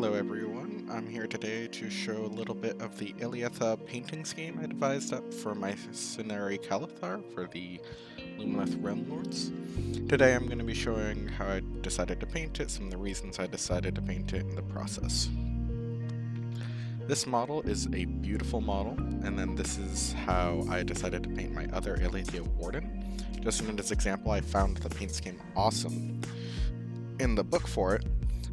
Hello everyone, I'm here today to show a little bit of the Iliatha painting scheme I devised up for my Scinari Cathallar for the Lumineth Realm Lords. Today I'm going to be showing how I decided to paint it, some of the reasons I decided to paint it in the process. This model is a beautiful model, and then this is how I decided to paint my other Iliatha Warden. Just in this example, I found the paint scheme awesome in the book for it,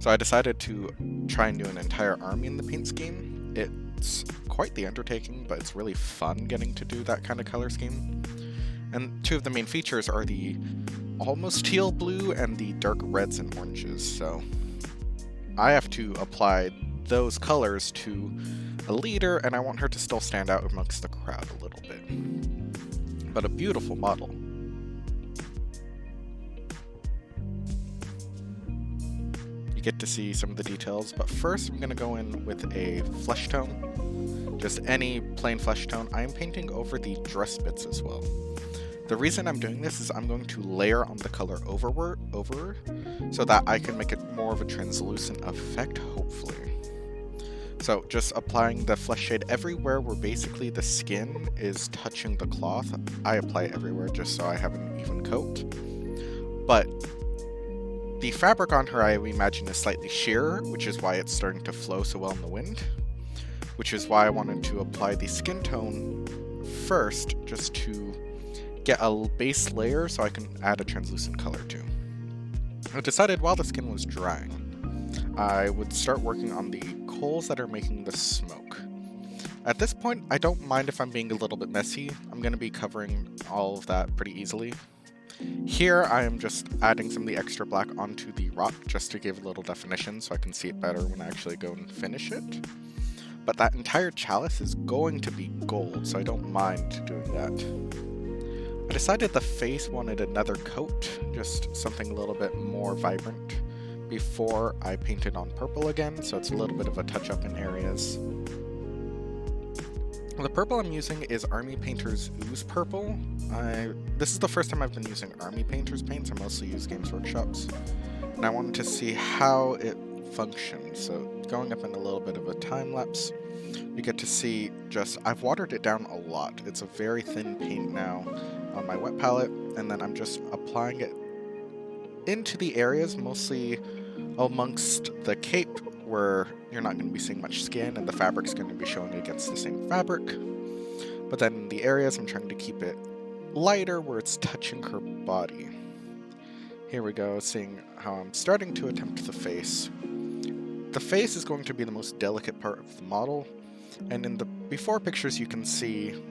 so I decided to try and do an entire army in the paint scheme. It's quite the undertaking, but it's really fun getting to do that kind of color scheme. And two of the main features are the almost teal blue and the dark reds and oranges, so I have to apply those colors to a leader, and I want her to still stand out amongst the crowd a little bit. But a beautiful model. You get to see some of the details, but first I'm going to go in with a flesh tone, just any plain flesh tone. I am painting over the dress bits as well. The reason I'm doing this is I'm going to layer on the color over so that I can make it more of a translucent effect, hopefully. So just applying the flesh shade everywhere where basically the skin is touching the cloth. I apply it everywhere just so I have an even coat. But the fabric on her, I imagine, is slightly sheerer, which is why it's starting to flow so well in the wind, which is why I wanted to apply the skin tone first, just to get a base layer so I can add a translucent color to. I decided while the skin was drying, I would start working on the coals that are making the smoke. At this point, I don't mind if I'm being a little bit messy. I'm going to be covering all of that pretty easily. Here I am just adding some of the extra black onto the rock just to give a little definition so I can see it better when I actually go and finish it. But that entire chalice is going to be gold, so I don't mind doing that. I decided the face wanted another coat, just something a little bit more vibrant, before I painted on purple again, so it's a little bit of a touch-up in areas. The purple I'm using is Army Painter's Ooze Purple. This is the first time I've been using Army Painter's paints. I mostly use Games Workshop's. And I wanted to see how it functions. So going up in a little bit of a time lapse, you get to see I've watered it down a lot. It's a very thin paint now on my wet palette, and then I'm just applying it into the areas, mostly amongst the cape, where you're not going to be seeing much skin and the fabric's going to be showing against the same fabric. But then in the areas, I'm trying to keep it lighter where it's touching her body. Here we go, seeing how I'm starting to attempt the face. The face is going to be the most delicate part of the model, and in the before pictures you can see,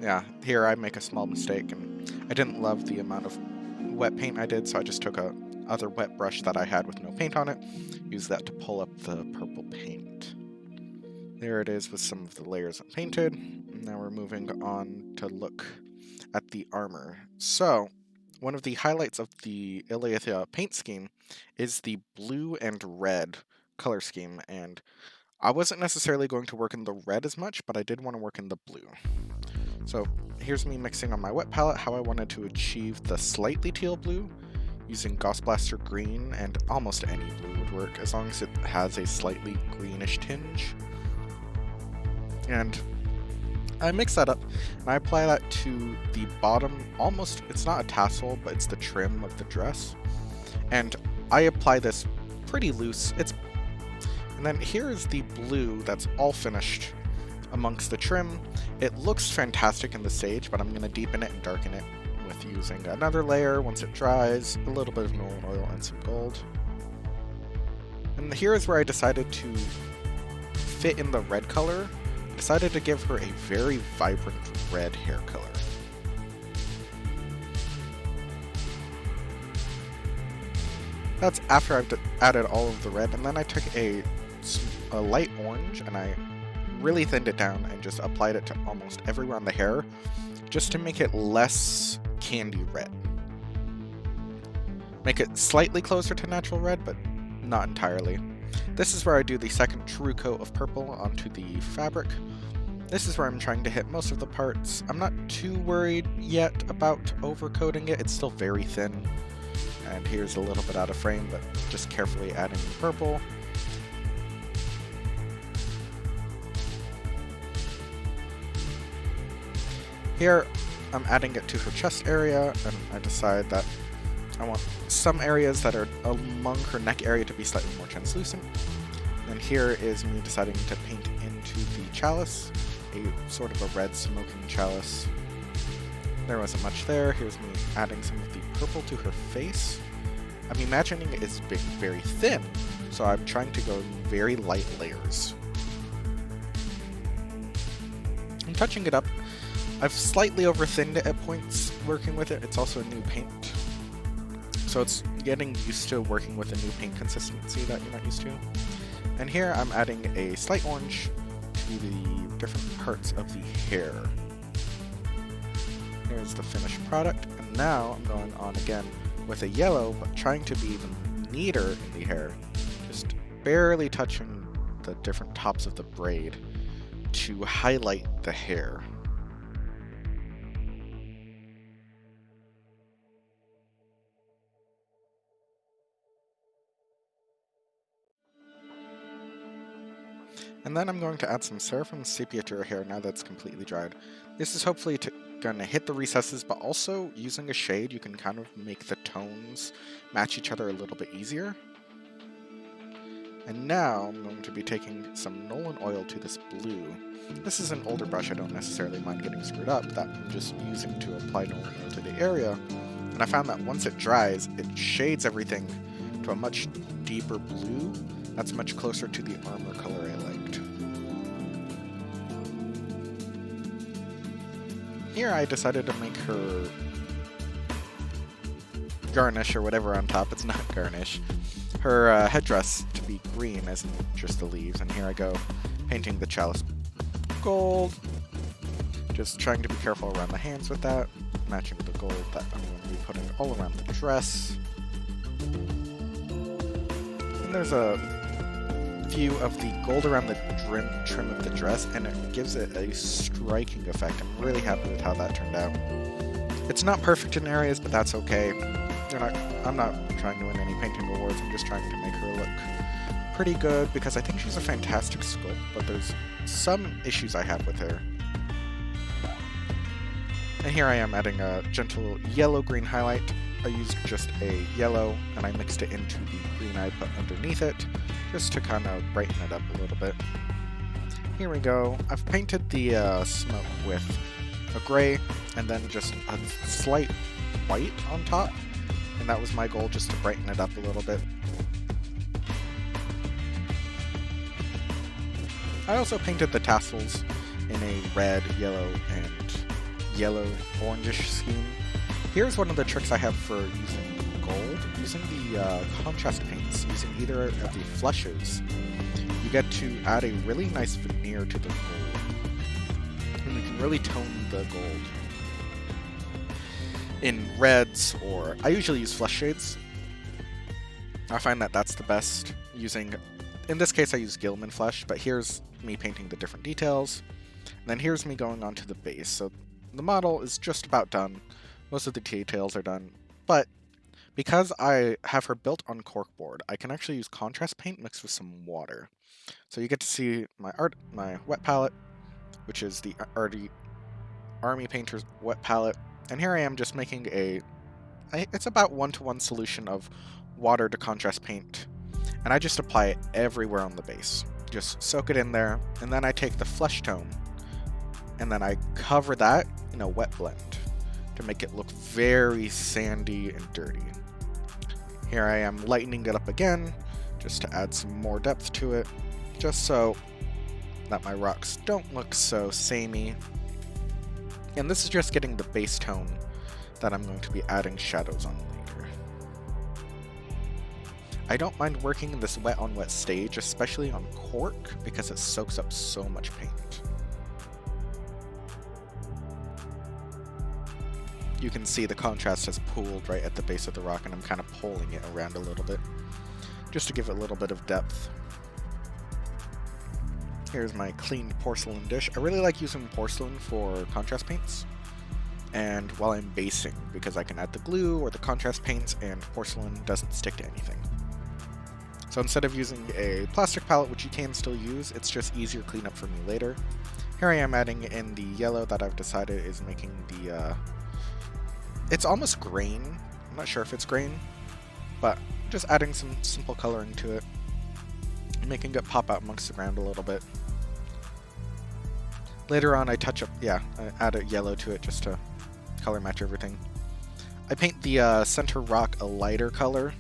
yeah, here I make a small mistake, and I didn't love the amount of wet paint I did, so I just took a other wet brush that I had with no paint on it, use that to pull up the purple paint. There it is with some of the layers unpainted. Now we're moving on to look at the armor. So, one of the highlights of the Iliatha paint scheme is the blue and red color scheme, and I wasn't necessarily going to work in the red as much, but I did want to work in the blue. So here's me mixing on my wet palette how I wanted to achieve the slightly teal blue, using Gauss Blaster green, and almost any blue would work as long as it has a slightly greenish tinge. And I mix that up, and I apply that to the bottom, it's not a tassel, but it's the trim of the dress. And I apply this pretty loose. And then here is the blue that's all finished amongst the trim. It looks fantastic in the stage, but I'm going to deepen it and darken it with using another layer once it dries, a little bit of normal oil and some gold. And here is where I decided to fit in the red color. I decided to give her a very vibrant red hair color. That's after I've added all of the red, and then I took a light orange and I really thinned it down and just applied it to almost everywhere on the hair, just to make it less candy red. Make it slightly closer to natural red, but not entirely. This is where I do the second true coat of purple onto the fabric. This is where I'm trying to hit most of the parts. I'm not too worried yet about overcoating it. It's still very thin. And here's a little bit out of frame, but just carefully adding the purple. Here, I'm adding it to her chest area, and I decide that I want some areas that are along her neck area to be slightly more translucent. And here is me deciding to paint into the chalice, a sort of a red smoking chalice. There wasn't much there. Here's me adding some of the purple to her face. I'm imagining it is being very thin, so I'm trying to go in very light layers. I'm touching it up. I've slightly over-thinned it at points working with it. It's also a new paint, so it's getting used to working with a new paint consistency that you're not used to. And here I'm adding a slight orange to the different parts of the hair. Here's the finished product, and now I'm going on again with a yellow, but trying to be even neater in the hair, just barely touching the different tops of the braid to highlight the hair. And then I'm going to add some Seraphim Sepia to her hair now that's completely dried. This is hopefully going to hit the recesses, but also using a shade you can kind of make the tones match each other a little bit easier. And now I'm going to be taking some Nolan oil to this blue. This is an older brush, I don't necessarily mind getting screwed up, that I'm just using to apply Nolan oil to the area. And I found that once it dries, it shades everything to a much deeper blue that's much closer to the armor color I liked. Here I decided to make her garnish or whatever on top. It's not garnish. Her headdress to be green as in just the leaves, and here I go painting the chalice gold. Just trying to be careful around the hands with that, matching the gold that I'm going to be putting all around the dress. And there's a view of the gold around the trim of the dress, and it gives it a striking effect. I'm really happy with how that turned out. It's not perfect in areas, but that's okay. I'm not trying to win any painting awards, I'm just trying to make her look pretty good, because I think she's a fantastic sculpt, but there's some issues I have with her. And here I am adding a gentle yellow-green highlight. I used just a yellow, and I mixed it into the green I put underneath it, just to kind of brighten it up a little bit. Here we go. I've painted the smoke with a gray, and then just a slight white on top, and that was my goal, just to brighten it up a little bit. I also painted the tassels in a red, yellow, and yellow-orangish scheme. Here's one of the tricks I have for using gold. Using the contrast paints, using either of the flushes, you get to add a really nice veneer to the gold. And you can really tone the gold in reds, or I usually use flush shades. I find that that's the best, using, in this case I use Gilman flush, but here's me painting the different details. And then here's me going on to the base. So the model is just about done. Most of the details are done, but because I have her built on corkboard, I can actually use contrast paint mixed with some water. So you get to see my wet palette, which is the Army Painter's wet palette. And here I am just making it's about 1-to-1 solution of water to contrast paint. And I just apply it everywhere on the base. Just soak it in there, and then I take the flesh tone, and then I cover that in a wet blend to make it look very sandy and dirty. Here I am lightening it up again, just to add some more depth to it, just so that my rocks don't look so samey. And this is just getting the base tone that I'm going to be adding shadows on later. I don't mind working in this wet on wet stage, especially on cork, because it soaks up so much paint. You can see the contrast has pooled right at the base of the rock, and I'm kind of pulling it around a little bit, just to give it a little bit of depth. Here's my cleaned porcelain dish. I really like using porcelain for contrast paints, and while I'm basing, because I can add the glue or the contrast paints, and porcelain doesn't stick to anything. So instead of using a plastic palette, which you can still use, it's just easier cleanup for me later. Here I am adding in the yellow that I've decided is making the, it's almost grain. I'm not sure if it's grain, but just adding some simple coloring to it, making it pop out amongst the ground a little bit. Later on I touch up, I add a yellow to it just to color match everything. I paint the center rock a lighter color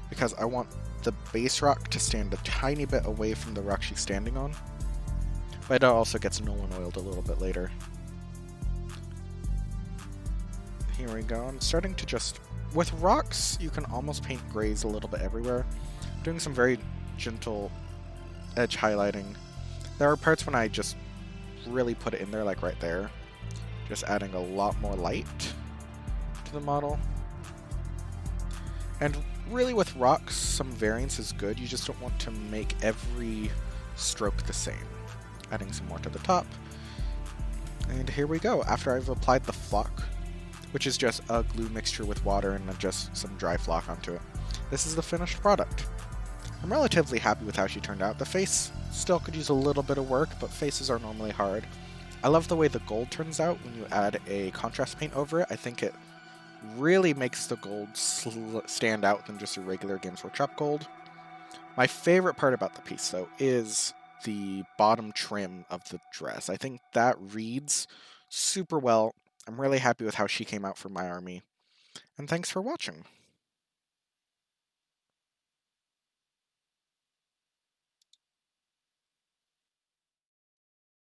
because I want the base rock to stand a tiny bit away from the rock she's standing on, but it also gets Nolan oiled a little bit later. Here we go. I'm starting to just... With rocks, you can almost paint grays a little bit everywhere. Doing some very gentle edge highlighting. There are parts when I just really put it in there, like right there. Just adding a lot more light to the model. And really with rocks, some variance is good. You just don't want to make every stroke the same. Adding some more to the top. And here we go. After I've applied the flock, which is just a glue mixture with water and then just some dry flock onto it, this is the finished product. I'm relatively happy with how she turned out. The face still could use a little bit of work, but faces are normally hard. I love the way the gold turns out when you add a contrast paint over it. I think it really makes the gold stand out than just a regular Games Workshop gold. My favorite part about the piece, though, is the bottom trim of the dress. I think that reads super well. I'm really happy with how she came out for my army. And thanks for watching.